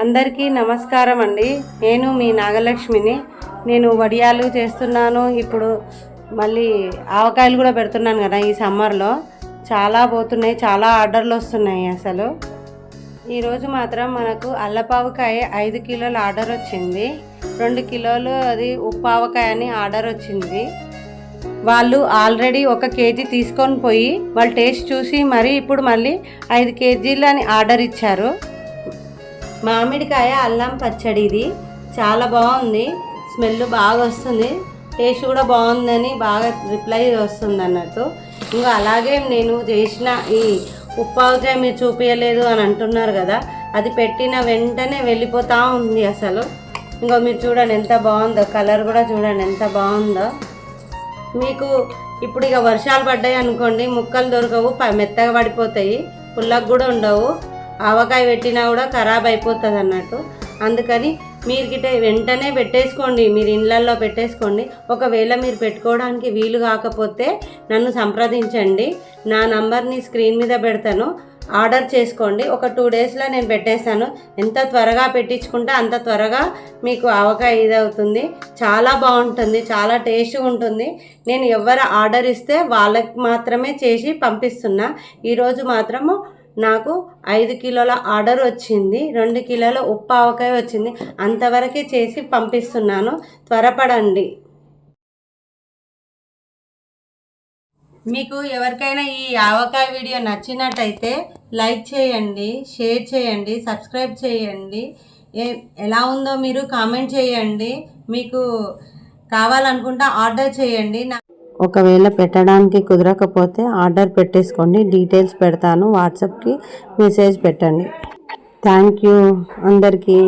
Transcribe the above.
అందరికీ నమస్కారం అండి. నేను మీ నాగలక్ష్మిని. నేను వడియాలు చేస్తున్నాను. ఇప్పుడు మళ్ళీ ఆవకాయలు కూడా పెడుతున్నాను కదా. ఈ సమ్మర్లో చాలా పోతున్నాయి, చాలా ఆర్డర్లు వస్తున్నాయి. అసలు ఈరోజు మాత్రం మనకు అల్లపావకాయ 5 కిలోల ఆర్డర్ వచ్చింది. 2 కిలోలు అది ఉప్పావకాయ అని ఆర్డర్ వచ్చింది. వాళ్ళు ఆల్రెడీ 1 కేజీ తీసుకొని పోయి వాళ్ళు టేస్ట్ చూసి మరి ఇప్పుడు మళ్ళీ 5 కేజీలు అని ఆర్డర్ ఇచ్చారు. మామిడికాయ అల్లం పచ్చడి ఇది చాలా బాగుంది. స్మెల్ బాగా వస్తుంది, టేస్ట్ కూడా బాగుందని బాగా రిప్లై వస్తుంది అన్నట్టు. ఇంకా అలాగే నేను చేసిన ఈ ఉప్పావకాయ మీరు చూపించలేదు అని అంటున్నారు కదా, అది పెట్టిన వెంటనే వెళ్ళిపోతూ ఉంది అసలు. ఇంకో మీరు చూడండి ఎంత బాగుందో, కలర్ కూడా చూడండి ఎంత బాగుందో. మీకు ఇప్పుడు ఇక వర్షాలు పడ్డాయి అనుకోండి, ముక్కలు దొరకవు, మెత్తగా పడిపోతాయి, పుల్లగా కూడా ఉండవు. ఆవకాయ పెట్టినా కూడా ఖరాబ్ అయిపోతుంది అన్నట్టు. అందుకని మీరు గిట్ట వెంటనే పెట్టేసుకోండి, మీరు ఇళ్ళల్లో పెట్టేసుకోండి. ఒకవేళ మీరు పెట్టుకోవడానికి వీలు కాకపోతే నన్ను సంప్రదించండి. నా నంబర్ని స్క్రీన్ మీద పెడతాను, ఆర్డర్ చేసుకోండి. ఒక 2 డేస్లో నేను పెట్టేస్తాను. ఎంత త్వరగా పెట్టించుకుంటే అంత త్వరగా మీకు ఆవకాయ ఇదవుతుంది. చాలా బాగుంటుంది, చాలా టేస్ట్గా ఉంటుంది. నేను ఎవరు ఆర్డర్ ఇస్తే వాళ్ళకి మాత్రమే చేసి పంపిస్తున్నా. ఈరోజు మాత్రము నాకు 5 కిలోల ఆర్డర్ వచ్చింది. 2 కిలోల ఉప్పు ఆవకాయ వచ్చింది. అంతవరకే చేసి పంపిస్తున్నాను, త్వరపడండి. మీకు ఎవరికైనా ఈ ఆవకాయ వీడియో నచ్చినట్టయితే లైక్ చేయండి, షేర్ చేయండి, సబ్స్క్రైబ్ చేయండి. ఎలా ఉందో మీరు కామెంట్ చేయండి. మీకు కావాలనుకుంటే ఆర్డర్ చేయండి. ఒకవేళ పెట్టడానికి కుదరకపోతే ఆర్డర్ పెట్టేసుకోండి. డీటెయిల్స్ పెడతాను, వాట్సాప్కి మెసేజ్ పెట్టండి. థ్యాంక్ యూ అందరికీ.